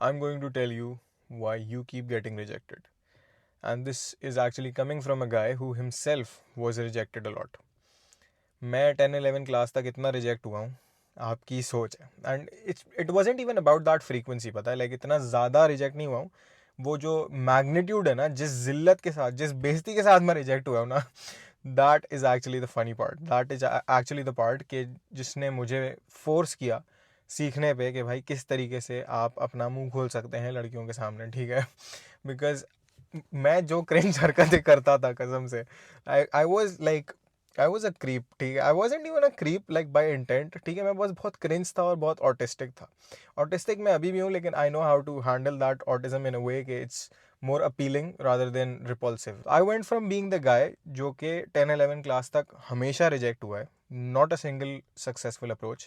I'm going to tell you why you keep getting rejected. And this is actually coming from a guy who himself was rejected a lot. मैं 10-11 class तक इतना reject हुआ हूँ, आपकी सोच है. And it wasn't even about that frequency, पता है, लाइक इतना ज़्यादा रिजेक्ट नहीं हुआ हूँ. वो जो मैग्नीट्यूड है ना, जिस जिल्लत के साथ, जिस बेइज्जती के साथ मैं रिजेक्ट हुआ हूँ ना, that is actually the funny part. That is actually the part कि जिसने मुझे फोर्स किया सीखने पे कि भाई किस तरीके से आप अपना मुंह खोल सकते हैं लड़कियों के सामने, ठीक है. बिकॉज मैं जो क्रिंज हरकतें करता था कसम से, I was like, I was a creep, ठीक है. I wasn't even a creep like by intent, ठीक है. मैं बस बहुत क्रिंज था और बहुत ऑटिस्टिक था. ऑटिस्टिक मैं अभी भी हूँ, लेकिन I know how to handle that autism in a way कि it's more appealing rather than repulsive. I went from being the guy जो कि 10-11 क्लास तक हमेशा रिजेक्ट हुआ है, not a single successful approach,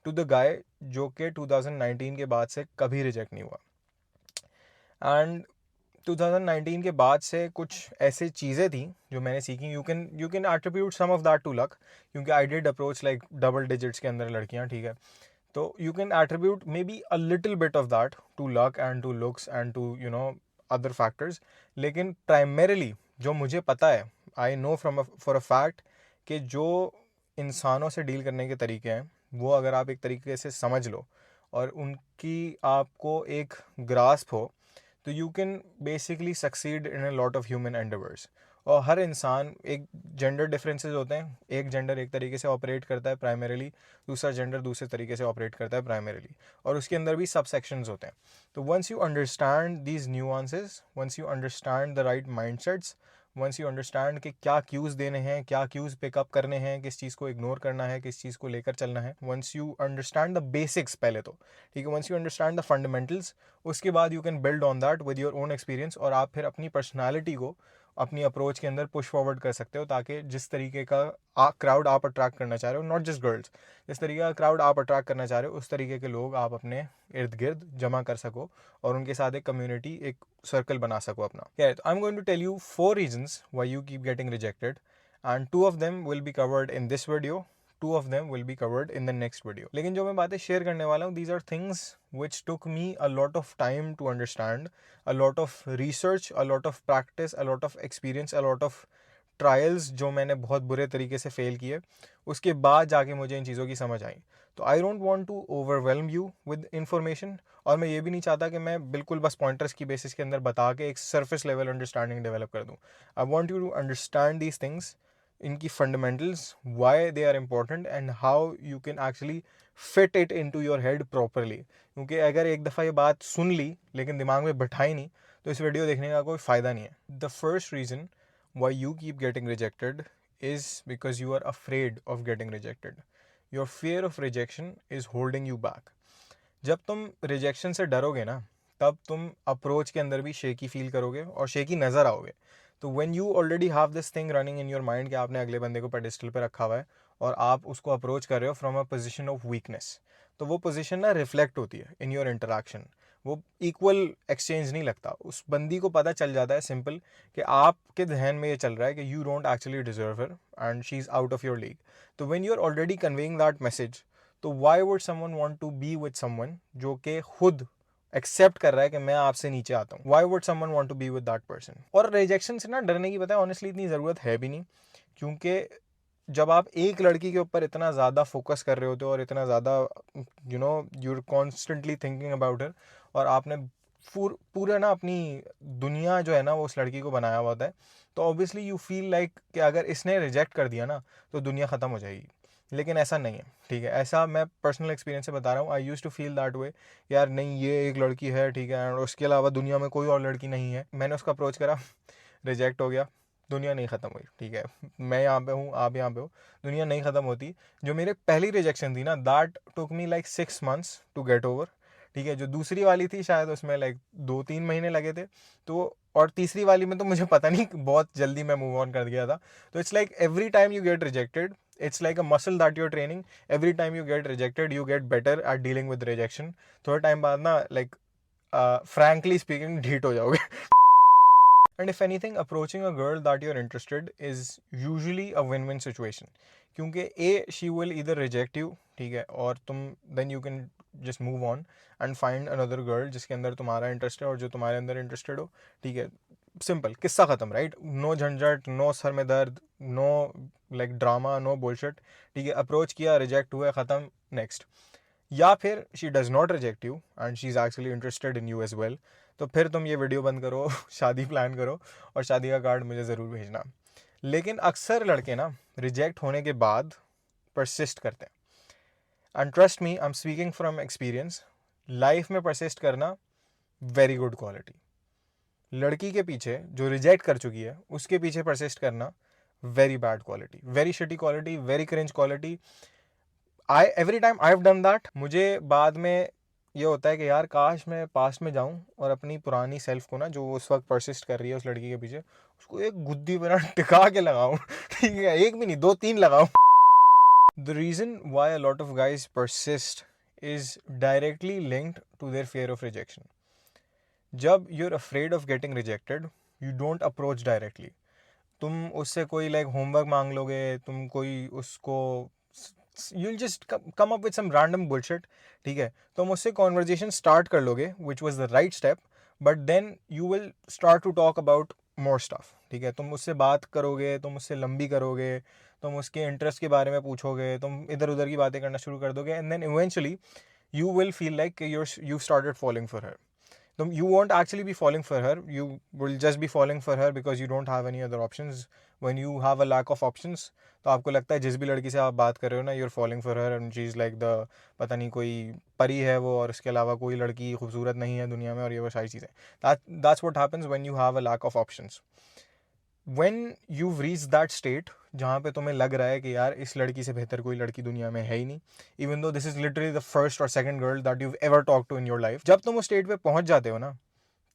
to the guy जो कि 2019 के बाद से कभी रिजेक्ट नहीं हुआ. एंड 2019 के बाद से कुछ ऐसी चीज़ें थी जो मैंने सीखी. You can attribute some of that to luck, क्योंकि I did approach like double digits के अंदर लड़कियां, ठीक है. तो you can attribute maybe a little bit of that to luck and to looks and to other factors. लेकिन primarily जो मुझे पता है, I know from for a fact कि जो इंसानों से डील करने के तरीके हैं, वो अगर आप एक तरीके से समझ लो और उनकी आपको एक ग्रास्प हो, तो you can basically succeed in a lot of human endeavours. और हर इंसान, एक जेंडर डिफरेंसेस होते हैं, एक जेंडर एक तरीके से ऑपरेट करता है प्राइमरीली, दूसरा जेंडर दूसरे तरीके से ऑपरेट करता है प्राइमरीली, और उसके अंदर भी सब सेक्शंस होते हैं. तो once you understand these nuances, once you understand the right mindsets, once you understand कि क्या क्यूज़ देने हैं, क्या क्यूज़ पिकअप करने हैं, किस चीज़ को इग्नोर करना है, किस चीज़ को लेकर चलना है, once you understand the basics पहले तो, ठीक है, once you understand the fundamentals, उसके बाद you can build on that with your own experience, और आप फिर अपनी पर्सनैलिटी को अपनी अप्रोच के अंदर पुश फॉरवर्ड कर सकते हो, ताकि जिस तरीके का क्राउड आप अट्रैक्ट करना चाह रहे हो, नॉट जस्ट गर्ल्स, जिस तरीके का क्राउड आप अट्रैक्ट करना चाह रहे हो, उस तरीके के लोग आप अपने इर्द गिर्द जमा कर सको और उनके साथ एक कम्युनिटी, एक सर्कल बना सको अपना. तो I am going to tell you 4 reasons why you keep getting rejected, and 2 of them will be covered in this video, 2 of them will be covered in the next video. लेकिन जो मैं बातें share करने वाला हूँ, these are things which took me a lot of time to understand, a lot of research, a lot of practice, a lot of experience, a lot of trials जो मैंने बहुत बुरे तरीके से फेल किए, उसके बाद जाके मुझे इन चीज़ों की समझ आई. तो I don't want to overwhelm you with information, और मैं ये भी नहीं चाहता कि मैं बिल्कुल बस पॉइंटर्स की बेसिस के अंदर बता के एक सरफेस लेवल अंडरस्टैंडिंग डेवलप कर दूँ. I want you to understand these things, इनकी fundamentals, why they are important, and how you can actually fit it into your head properly. क्योंकि अगर एक दफ़ा ये बात सुन ली लेकिन दिमाग में बैठाई नहीं, तो इस वीडियो देखने का कोई फ़ायदा नहीं है. The first reason why you keep getting rejected is because you are afraid of getting rejected. Your fear of rejection is holding you back. जब तुम रिजेक्शन से डरोगे ना, तब तुम अप्रोच के अंदर भी शेकी फील करोगे और शेकी नज़र आओगे. तो when you already have this thing running in your mind कि आपने अगले बंदे को पेडिस्टल पे रखा हुआ है और आप उसको अप्रोच कर रहे हो from a position of weakness, तो वो पोजीशन ना रिफ्लेक्ट होती है इन योर इंटरेक्शन. वो इक्वल एक्सचेंज नहीं लगता. उस बंदी को पता चल जाता है सिंपल कि आपके जहन में ये चल रहा है कि you don't actually deserve her and she is out of your league. तो when you are already conveying that message, तो why would someone want to be with someone जो कि खुद एक्सेप्ट कर रहा है कि मैं आपसे नीचे आता हूँ? Why would someone want to be with that person? और रिजेक्शन से ना डरने की, पता है, ऑनेस्टली इतनी ज़रूरत है भी नहीं. क्योंकि जब आप एक लड़की के ऊपर इतना ज़्यादा फोकस कर रहे होते हो और इतना ज़्यादा you're constantly thinking about her, और आपने पूरा ना अपनी दुनिया जो है ना वो उस लड़की को बनाया हुआ होता है, तो ऑब्वियसली यू फील लाइक कि अगर इसने रिजेक्ट कर दिया ना तो दुनिया ख़त्म हो जाएगी. लेकिन ऐसा नहीं है, ठीक है. ऐसा मैं पर्सनल एक्सपीरियंस से बता रहा हूँ. I use to feel that way, यार नहीं ये एक लड़की है, ठीक है, और उसके अलावा दुनिया में कोई और लड़की नहीं है. मैंने उसका अप्रोच करा, रिजेक्ट हो गया, दुनिया नहीं ख़त्म हुई, ठीक है. मैं यहाँ पे हूँ, आप यहाँ पे हो, दुनिया नहीं ख़त्म होती. जो मेरे पहली रिजेक्शन थी ना, that took me like 6 months to get over, ठीक है. जो दूसरी वाली थी शायद उसमें लाइक 2-3 महीने लगे थे. तो और तीसरी वाली में तो मुझे पता नहीं, बहुत जल्दी मैं मूव ऑन कर गया था. तो it's like every time you get rejected, it's like a muscle that you're training. Every time you get rejected, you get better at dealing with rejection. थोड़ा टाइम बाद ना like frankly speaking ढीठ हो जाओगे. And if anything, approaching a girl that you're interested is usually a win-win situation. क्योंकि she will either reject you, ठीक है, और तुम then you can just move on and find another girl जिसके अंदर तुम्हारा इंटरेस्ट है और जो तुम्हारे अंदर इंटरेस्टेड हो, ठीक है, सिंपल, किस्सा ख़त्म, राइट? नो झंझट, नो सर में दर्द, no like drama, no bullshit, ठीक है? अप्रोच किया, रिजेक्ट हुआ, ख़त्म, नेक्स्ट। या फिर she does not reject you and she is actually interested in you as well, तो फिर तुम ये वीडियो बंद करो, शादी प्लान करो और शादी का कार्ड मुझे ज़रूर भेजना। लेकिन अक्सर लड़के ना रिजेक्ट होने के बाद परसिस्ट करते हैं, and trust me, I am speaking from experience, life में परसिस्ट करना वेरी गुड क्वालिटी। लड़की के पीछे जो रिजेक्ट कर चुकी है उसके पीछे परसिस्ट करना very bad quality, very shitty quality, very cringe quality. Every time I have done that, मुझे बाद में ये होता है कि यार काश मैं पास में जाऊं और अपनी पुरानी सेल्फ को ना, जो उस वक्त परसिस्ट कर रही है उस लड़की के पीछे, उसको एक गुद्दी बना टिका के लगाऊं, ठीक है? एक भी नहीं, 2-3 लगाऊं। The reason why a lot of guys persist is directly linked to their fear of rejection. जब you are afraid of getting rejected, you don't approach directly. तुम उससे कोई लाइक होमवर्क मांग लोगे, तुम कोई उसको, you'll just come up with some random bullshit, ठीक है? तुम उससे conversation start कर लोगे, which was the right step, but then you will start to talk about more stuff, ठीक है? तुम उससे बात करोगे, तुम उससे लंबी करोगे, तुम उसके इंटरेस्ट के बारे में पूछोगे, तुम इधर उधर की बातें करना शुरू कर दोगे, and then eventually you will feel like you've started falling for her. You won't actually be falling for her, you will just be falling for her because you don't have any other options. When you have a lack of options, तो आपको लगता है जिस भी लड़की से आप बात कर रहे हो ना, you're falling for her and she's like the, पता नहीं कोई परी है वो, और इसके अलावा कोई लड़की खूबसूरत नहीं है दुनिया में, और ये वो सारी चीज़ें। That's what happens when you have a lack of options. When you've reached that state जहाँ पे तुम्हें लग रहा है कि यार इस लड़की से बेहतर कोई लड़की दुनिया में है ही नहीं, even though this is literally the first और second girl that you ever talk to in your life, जब तुम उस स्टेट पे पहुंच जाते हो ना,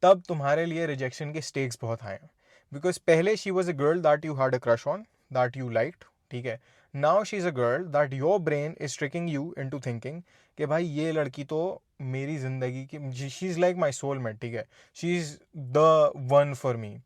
तब तुम्हारे लिए रिजेक्शन के स्टेक्स बहुत हाई हैं। बिकॉज पहले she was a girl that you had a crush on, that you liked, ठीक है? Now she is a girl that your brain is tricking you into thinking कि भाई ये लड़की तो मेरी ज़िंदगी की, she is like my soulmate, ठीक है? She is the one for me,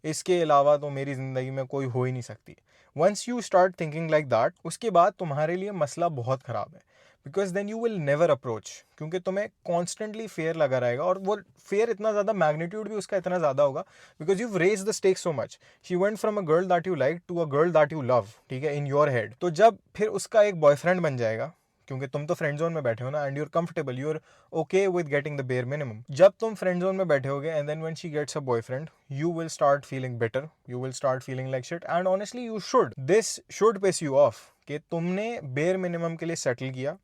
इसके अलावा तो मेरी ज़िंदगी में कोई हो ही नहीं सकती। Once you start thinking like that, उसके बाद तुम्हारे लिए मसला बहुत ख़राब है, because then you will never approach, क्योंकि तुम्हें कॉन्स्टेंटली फेयर लगा रहेगा, और वो फेयर इतना ज़्यादा, मैग्नीट्यूड भी उसका इतना ज़्यादा होगा, because you raise the stake so much. She went from a girl that you like to a girl that you love, ठीक है, इन योर हेड। तो जब फिर उसका एक बॉयफ्रेंड बन जाएगा, क्योंकि तुम तो फ्रेंड जोन में बैठे हो ना, and you're comfortable, you're okay with getting the bare minimum. जब तुम फ्रेंड जोन में बैठे होगे and then when she gets a boyfriend, you will start feeling bitter, you will start feeling like shit, and honestly you should, this should piss you off कि तुमने bare minimum के लिए settle किया,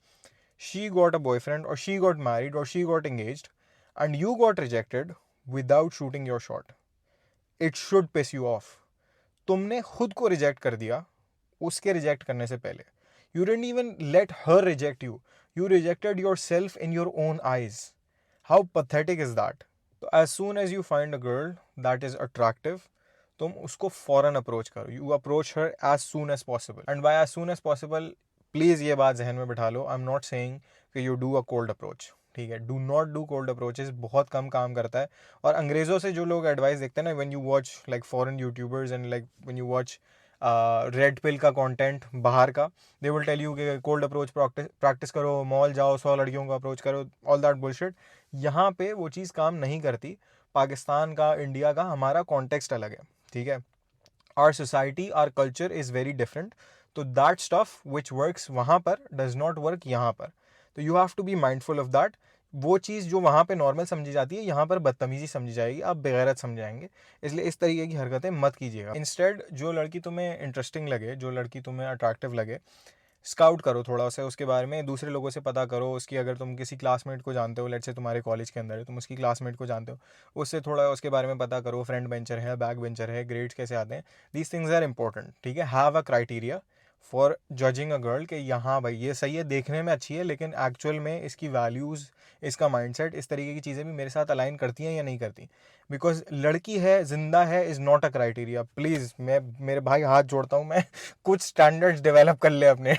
she got a boyfriend or she got married or she got engaged and you got rejected without shooting your shot. It should piss you off. तुमने खुद को reject कर दिया उसके रिजेक्ट करने से पहले। You didn't even let her reject you. You rejected yourself in your own eyes. How pathetic is that? तो as soon as you find a girl that is attractive, तुम उसको फ़ौरन अप्रोच करो। You approach her as soon as possible. And by as soon as possible, please ये बात जहन में बिठा लो, आई एम नॉट सेइंग कि you do a cold approach, ठीक है? Do not do cold approaches, बहुत कम काम करता है। और अंग्रेज़ों से जो लोग एडवाइस देखते हैं ना, when you watch like foreign YouTubers and like when you watch red pill का कंटेंट बाहर का, दे विल टेल यू कि कोल्ड अप्रोच प्रैक्टिस करो, मॉल जाओ, 100 लड़कियों को अप्रोच करो, ऑल दैट बुलशिट। यहाँ पे वो चीज़ काम नहीं करती। पाकिस्तान का, इंडिया का, हमारा कॉन्टेक्स्ट अलग है, ठीक है? Our society, our culture is very different, तो दैट स्टफ विच वर्क्स वहाँ पर डज नॉट वर्क यहाँ पर। तो you have to be mindful of that. वो चीज़ जो वहाँ पे नॉर्मल समझी जाती है, यहाँ पर बदतमीजी समझी जाएगी, आप बेगैरत समझाएंगे। इसलिए इस तरीके की हरकतें मत कीजिएगा। इंस्टेड जो लड़की तुम्हें इंटरेस्टिंग लगे, जो लड़की तुम्हें अट्रैक्टिव लगे, स्काउट करो थोड़ा सा उसके बारे में, दूसरे लोगों से पता करो उसकी। अगर तुम किसी क्लासमेट को जानते हो, लेट्स से तुम्हारे कॉलेज के अंदर है, तुम उसकी क्लासमेट को जानते हो, उससे थोड़ा उसके बारे में पता करो, फ्रंट बेंचर है, बैक बेंचर है, ग्रेड्स कैसे आते हैं, दीज थिंग्स आर इंपॉर्टेंट, ठीक है? Have a criteria for judging a girl कि यहाँ भाई ये सही है, देखने में अच्छी है, लेकिन एक्चुअल में इसकी वैल्यूज़, इसका माइंडसेट, इस तरीके की चीज़ें भी मेरे साथ अलाइन करती हैं या नहीं करती। बिकॉज लड़की है, जिंदा है, is not a criteria. Please, मैं मेरे भाई हाथ जोड़ता हूँ, मैं कुछ स्टैंडर्ड्स डेवलप कर ले अपने।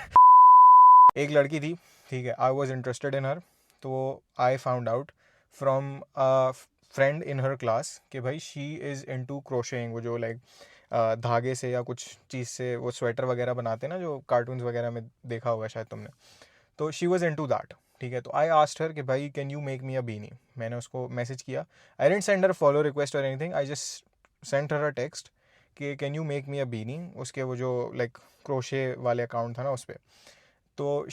एक लड़की थी, ठीक है, आई वॉज इंटरेस्टेड इन हर, तो I found out from a friend in her class कि भाई शी इज़ इन टू क्रोशेइंग, वो जो लाइक धागे से या कुछ चीज़ से वो स्वेटर वगैरह बनाते हैं ना, जो कार्टून्स वगैरह में देखा होगा शायद तुमने। तो she was into that, ठीक है। तो आई आस्क्ड हर कि भाई can you make me a beanie, मैंने उसको मैसेज किया, I didn't send her follow request और anything, I just sent her a text कि can you make me a beanie, उसके वो जो लाइक क्रोशे वाले अकाउंट था ना उस पर। तो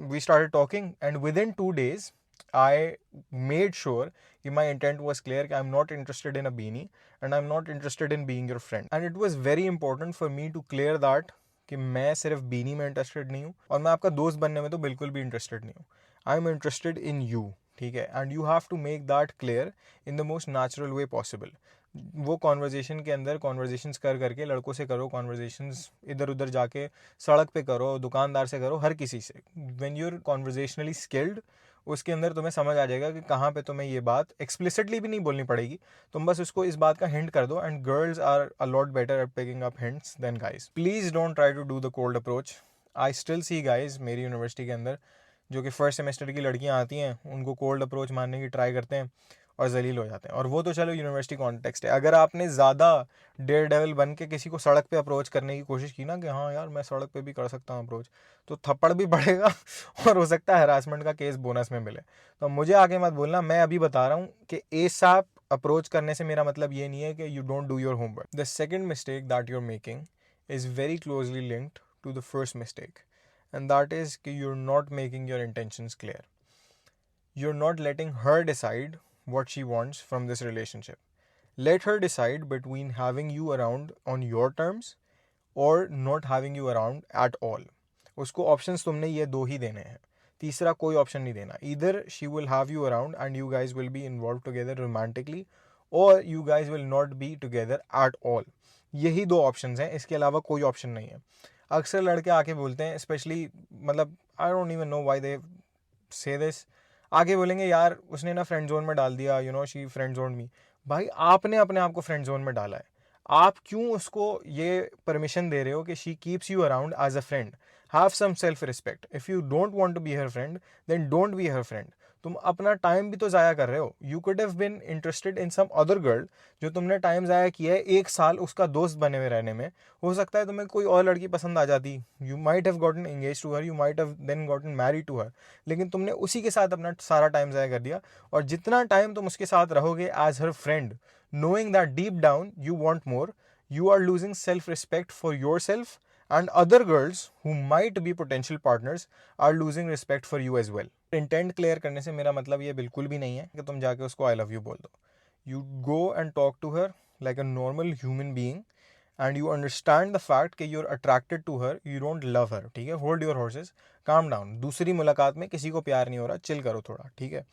we started talking and within 2 days I made sure कि माई इंटेंट वॉज क्लियर कि I am not interested in a beanie and I am not interested in being your friend, and it was very important for me to clear that कि मैं सिर्फ बीनी में interested नहीं हूँ और मैं आपका दोस्त बनने में तो बिल्कुल भी इंटरेस्टेड नहीं हूँ, I am interested in you, ठीक है। And you have to make that clear in the most natural way possible. वो कॉन्वर्जेशन के अंदर कॉन्वर्जेशंस कर करके लड़कों से करो, कॉन्वर्जेशंस इधर उधर जाके सड़क पे करो, दुकानदार से करो, हर किसी से। व्हेन यू आर कॉन्वर्जेशनली स्किल्ड, उसके अंदर तुम्हें समझ आ जाएगा कि कहाँ पे तुम्हें ये बात एक्सप्लिसिटली भी नहीं बोलनी पड़ेगी, तुम बस उसको इस बात का हिंट कर दो। And girls are a lot better at picking up hints than guys. Please don't try to do the cold approach. I still see guys मेरी यूनिवर्सिटी के अंदर जो कि फर्स्ट सेमेस्टर की लड़कियां आती हैं, उनको कोल्ड अप्रोच मारने की ट्राई करते हैं और जलील हो जाते हैं। और वो तो चलो यूनिवर्सिटी कॉन्टेक्स्ट है, अगर आपने ज़्यादा डेयर डेविल बन के किसी को सड़क पे अप्रोच करने की कोशिश की ना कि हाँ यार मैं सड़क पे भी कर सकता हूँ अप्रोच, तो थप्पड़ भी पड़ेगा और हो सकता है हरासमेंट का केस बोनस में मिले। तो मुझे आगे मत बोलना, मैं अभी बता रहा हूँ कि एसाप अप्रोच करने से मेरा मतलब ये नहीं है कि you don't do your homework. The second mistake that you are making is very closely linked to the first mistake, and that is कि you're not making your intentions clear. You're not letting her decide what she wants from this relationship. Let her decide between having you around on your terms or not having you around at all. उसको options तुमने ये दो ही देने हैं, तीसरा कोई option नहीं देना। Either she will have you around and you guys will be involved together romantically, or you guys will not be together at all. यही दो options हैं, इसके अलावा कोई option नहीं है। अक्सर लड़के आके बोलते हैं, स्पेशली मतलब I don't even know why they से दिस, आगे बोलेंगे यार उसने ना फ्रेंड जोन में डाल दिया, you know she friend zone me. भाई आपने अपने आप को फ्रेंड जोन में डाला है, आप क्यों उसको ये परमिशन दे रहे हो कि she keeps you around as a friend? Have some self respect. If you don't want to be her friend then don't be her friend. तुम अपना टाइम भी तो ज़ाया कर रहे हो। You could have been interested in some other girl, जो तुमने टाइम ज़ाया किया है 1 साल उसका दोस्त बने हुए रहने में। हो सकता है तुम्हें कोई और लड़की पसंद आ जाती, you might have gotten engage to her, you might have then gotten married to her, लेकिन तुमने उसी के साथ अपना सारा टाइम ज़ाया कर दिया। और जितना टाइम तुम उसके साथ रहोगे as her friend, knowing that deep down you want more, you are losing self-respect for yourself, and other girls who might be potential partners are losing respect for you as well. Intent clear करने से मेरा मतलब ये बिल्कुल भी नहीं है कि तुम जाके उसको आई लव यू बोल दो। You go and talk to her like a normal human being and you understand the fact कि you are attracted to her, you don't love her, ठीक है। Hold your horses, calm down. दूसरी मुलाकात में किसी को प्यार नहीं हो रहा, चिल करो थोड़ा, ठीक है।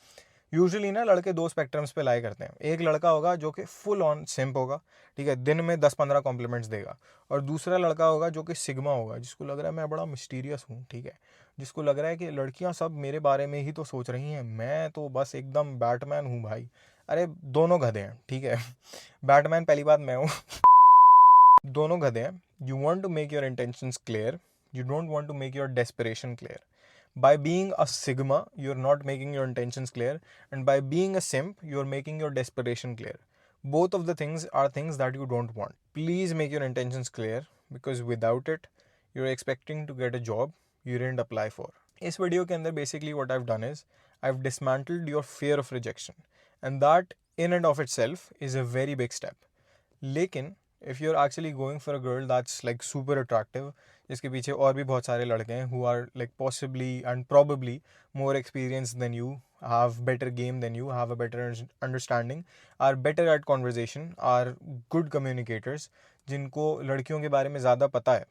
यूजुअली ना लड़के दो स्पेक्ट्रम्स पे लाई करते हैं। एक लड़का होगा जो कि फुल ऑन सिंप होगा, ठीक है, दिन में 10-15 कॉम्प्लीमेंट्स देगा। और दूसरा लड़का होगा जो कि सिग्मा होगा, जिसको लग रहा है मैं बड़ा मिस्टीरियस हूँ, ठीक है, जिसको लग रहा है कि लड़कियाँ सब मेरे बारे में ही तो सोच रही हैं, मैं तो बस एकदम बैटमैन हूँ भाई। अरे दोनों गधे हैं, ठीक है। बैटमैन पहली बात मैं हूँ। दोनों गधे हैं। You want to make your intentions clear, you don't want to make your desperation clear. By being a sigma, you're not making your intentions clear, and by being a simp, you're making your desperation clear. Both of the things are things that you don't want. Please make your intentions clear, because without it, you're expecting to get a job you didn't apply for. इस video के अंदर basically what I've done is I've dismantled your fear of rejection, and that in and of itself is a very big step. लेकिन if you're actually going for a girl that's like super attractive, जिसके पीछे और भी बहुत सारे लड़के हैं who are like possibly and probably more experienced than you, have better game than you, have a better understanding, are better at conversation, are good communicators, जिनको लड़कियों के बारे में ज़्यादा पता है,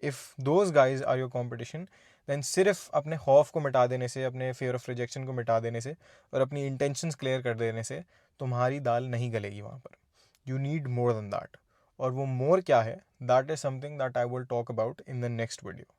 if those guys are your competition, then सिर्फ अपने खौफ को मिटा देने से, अपने fear of rejection को मिटा देने से और अपनी intentions clear कर देने से तुम्हारी दाल नहीं गलेगी वहाँ पर। You need more than that. और वो more क्या है, that is something that I will talk about in the next video.